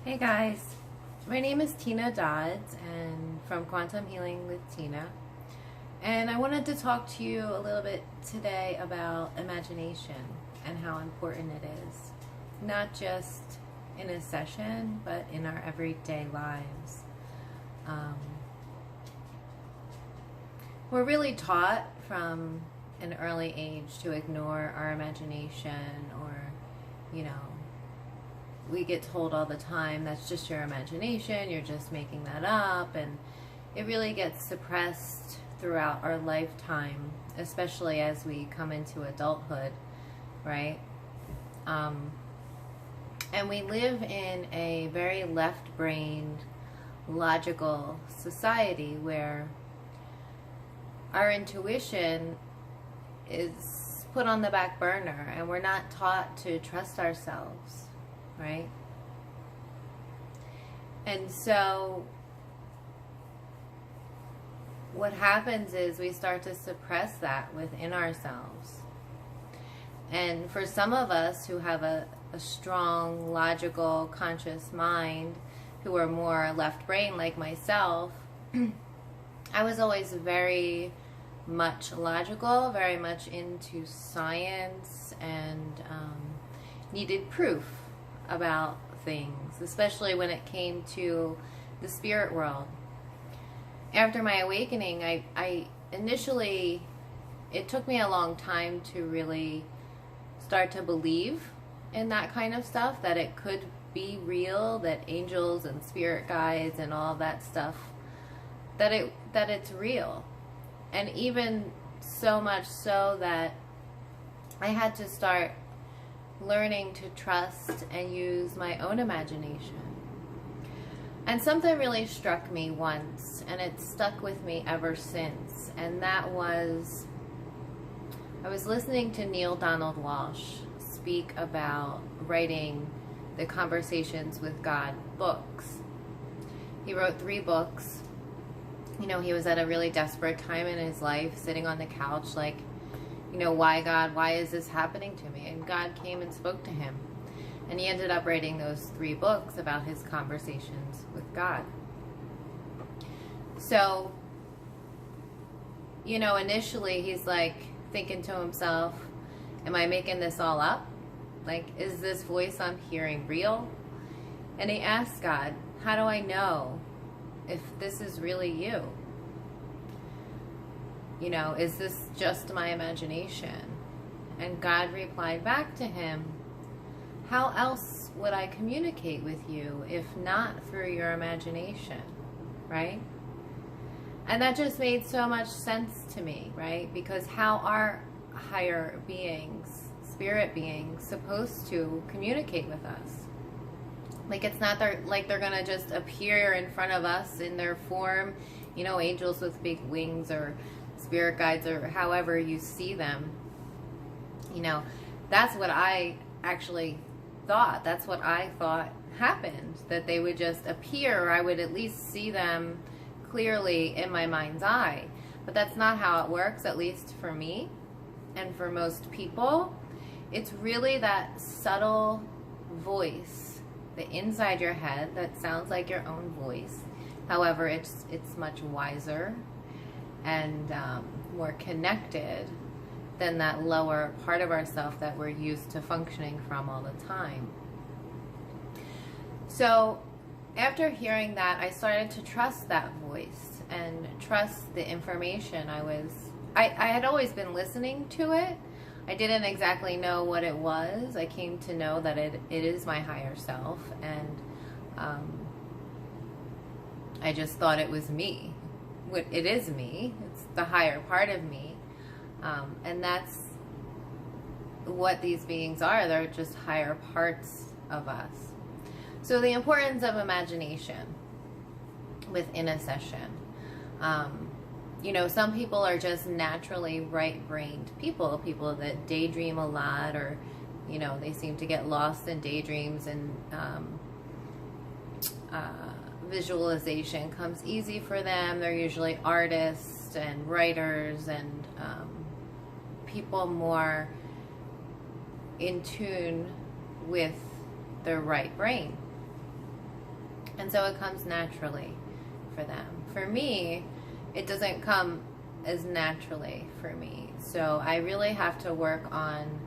Hey guys, my name is Tena Dodds and from Quantum Healing with Tina, and I wanted to talk to you a little bit today about imagination and how important it is, not just in a session but in our everyday lives. We're really taught from an early age to ignore our imagination, or we get told all the time, that's just your imagination, you're just making that up, and it really gets suppressed throughout our lifetime, especially as we come into adulthood, right? And we live in a very left-brained, logical society where our intuition is put on the back burner and we're not taught to trust ourselves, right? And so what happens is we start to suppress that within ourselves. And for some of us who have a strong, logical, conscious mind, who are more left brain like myself, I was always very much logical, very much into science, and needed proof about things, especially when it came to the spirit world. After my awakening, I initially, it took me a long time to really start to believe in that kind of stuff, that it could be real, that angels and spirit guides and all that stuff, that it's real. And even so much so that I had to start learning to trust and use my own imagination. And something really struck me once, and it stuck with me ever since, and that was, I was listening to Neale Donald Walsch speak about writing the Conversations with God books. He wrote 3 books. You know, he was at a really desperate time in his life, sitting on the couch like, why God, why is this happening to me? And God came and spoke to him. And he ended up writing those 3 books about his conversations with God. So, initially he's like thinking to himself, am I making this all up? Like, is this voice I'm hearing real? And he asked God, how do I know if this is really you? Is this just my imagination? And God replied back to him, how else would I communicate with you if not through your imagination, right? And that just made so much sense to me, right? Because how are higher beings, spirit beings, supposed to communicate with us? Like, it's not like they're gonna just appear in front of us in their form, angels with big wings, or spirit guides, or however you see them. That's what I actually thought. That's what I thought happened, that they would just appear, or I would at least see them clearly in my mind's eye. But that's not how it works, at least for me and for most people. It's really that subtle voice, the inside your head, that sounds like your own voice. However, it's much wiser and more connected than that lower part of ourselves that we're used to functioning from all the time. So after hearing that, I started to trust that voice and trust the information. I had always been listening to it. I didn't exactly know what it was. I came to know that it is my higher self, and I just thought it was me. It is me. It's the higher part of me. And that's what these beings are. They're just higher parts of us. So the importance of imagination within a session. Some people are just naturally right-brained people that daydream a lot, or, they seem to get lost in daydreams, and visualization comes easy for them. They're usually artists and writers and people more in tune with their right brain. And so it comes naturally for them. For me, it doesn't come as naturally for me. So I really have to work on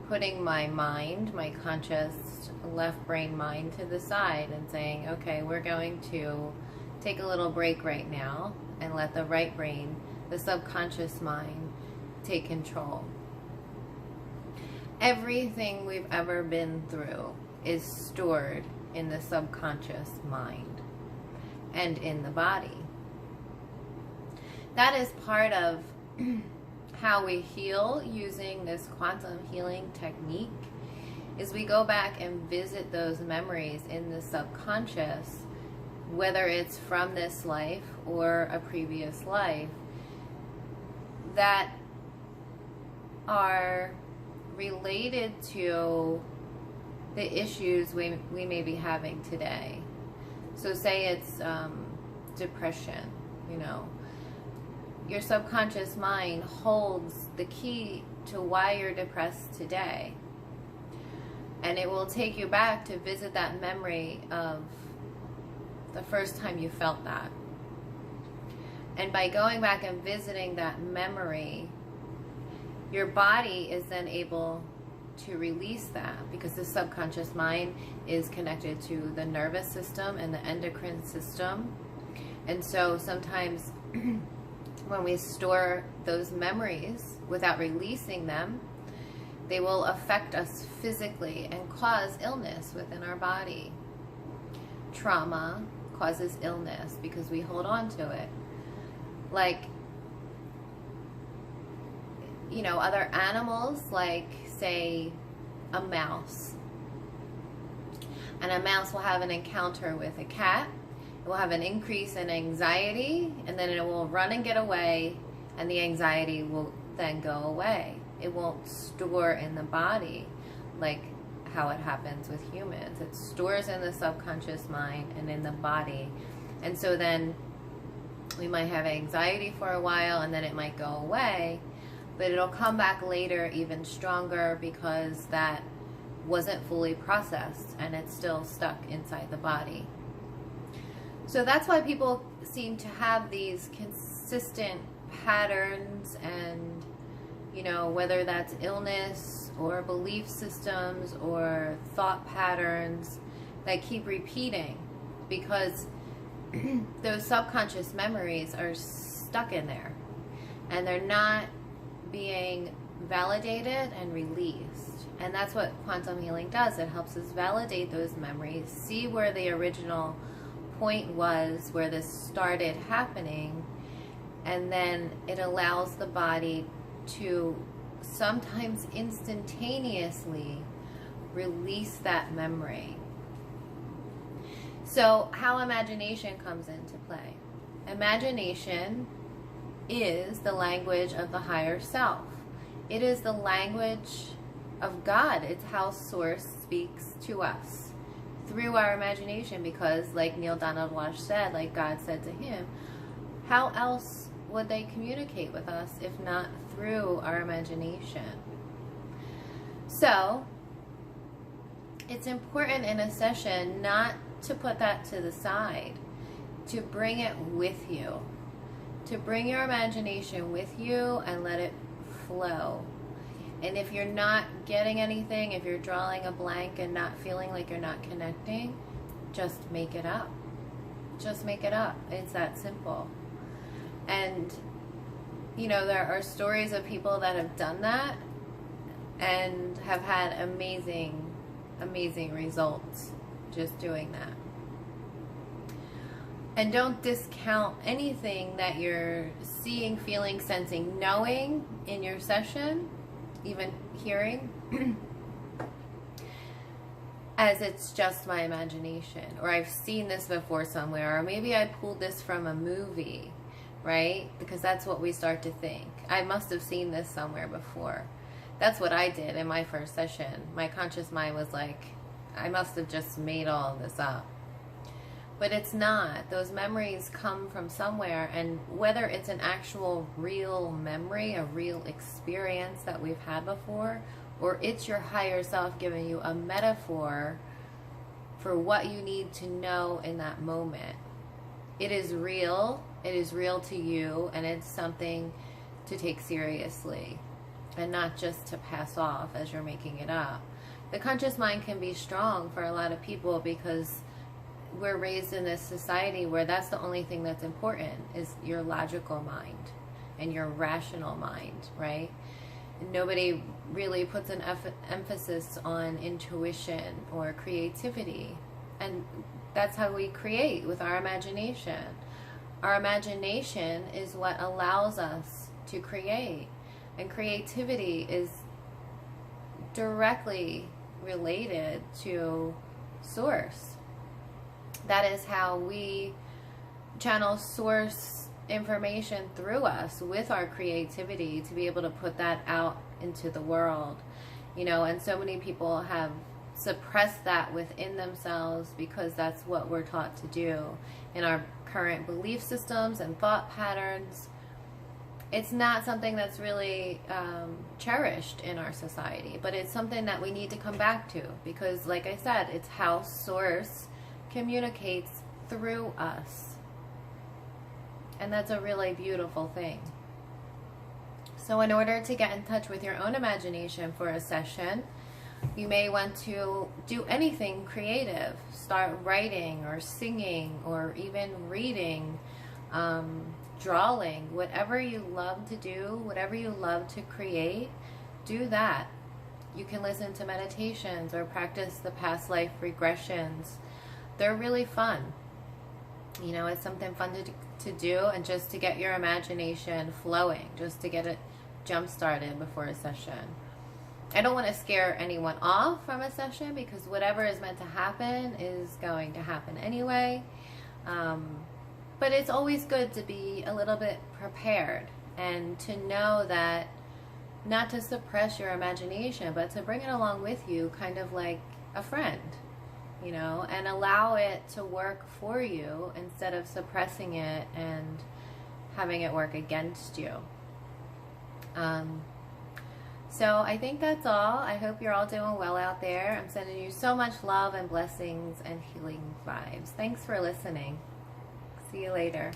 putting my mind, my conscious left brain mind, to the side and saying, okay, we're going to take a little break right now and let the right brain, the subconscious mind, take control. Everything we've ever been through is stored in the subconscious mind and in the body. That is part of how we heal using this quantum healing technique, is we go back and visit those memories in the subconscious, whether it's from this life or a previous life, that are related to the issues we may be having today. So say it's depression, you know. Your subconscious mind holds the key to why you're depressed today. And it will take you back to visit that memory of the first time you felt that. And by going back and visiting that memory, your body is then able to release that, because the subconscious mind is connected to the nervous system and the endocrine system. And so sometimes when we store those memories without releasing them, they will affect us physically and cause illness within our body. Trauma causes illness because we hold on to it. Like, you know, other animals, like say a mouse. And a mouse will have an encounter with a cat. It will have an increase in anxiety, and then it will run and get away, and the anxiety will then go away. It won't store in the body like how it happens with humans. It stores in the subconscious mind and in the body. And so then we might have anxiety for a while, and then it might go away, but it'll come back later even stronger because that wasn't fully processed and it's still stuck inside the body. So that's why people seem to have these consistent patterns, and, you know, whether that's illness or belief systems or thought patterns that keep repeating, because those subconscious memories are stuck in there and they're not being validated and released. And that's what quantum healing does. It helps us validate those memories, see where the original point was, where this started happening, and then it allows the body to sometimes instantaneously release that memory. So how imagination comes into play. Imagination is the language of the higher self. It is the language of God. It's how Source speaks to us through our imagination, because like Neil Donald Walsh said, like God said to him, how else would they communicate with us if not through our imagination? So it's important in a session not to put that to the side, to bring it with you, to bring your imagination with you and let it flow. And if you're not getting anything, if you're drawing a blank and not feeling like you're not connecting, just make it up. Just make it up. It's that simple. And, you know, there are stories of people that have done that and have had amazing, amazing results just doing that. And don't discount anything that you're seeing, feeling, sensing, knowing in your session, even hearing, as it's just my imagination, or I've seen this before somewhere, or maybe I pulled this from a movie, right? Because that's what we start to think. I must have seen this somewhere before. That's what I did in my first session. My conscious mind was like, I must have just made all of this up. But it's not. Those memories come from somewhere, and whether it's an actual real memory, a real experience that we've had before, or it's your higher self giving you a metaphor for what you need to know in that moment. It is real to you, and it's something to take seriously and not just to pass off as you're making it up. The conscious mind can be strong for a lot of people because we're raised in this society where that's the only thing that's important, is your logical mind and your rational mind, right? Nobody really puts an emphasis on intuition or creativity. And that's how we create, with our imagination. Our imagination is what allows us to create. And creativity is directly related to source. That is how we channel source information through us with our creativity to be able to put that out into the world. You know, and so many people have suppressed that within themselves because that's what we're taught to do in our current belief systems and thought patterns. It's not something that's really cherished in our society, but it's something that we need to come back to because, like I said, it's how source communicates through us. And that's a really beautiful thing. So in order to get in touch with your own imagination for a session, you may want to do anything creative. Start writing or singing or even reading, drawing, whatever you love to do, whatever you love to create, do that. You can listen to meditations or practice the past life regressions. They're really fun. You know, it's something fun to do, and just to get your imagination flowing, just to get it jump started before a session. I don't want to scare anyone off from a session because whatever is meant to happen is going to happen anyway. But it's always good to be a little bit prepared and to know that not to suppress your imagination, but to bring it along with you, kind of like a friend, you know, and allow it to work for you instead of suppressing it and having it work against you. So I think that's all. I hope you're all doing well out there. I'm sending you so much love and blessings and healing vibes. Thanks for listening. See you later.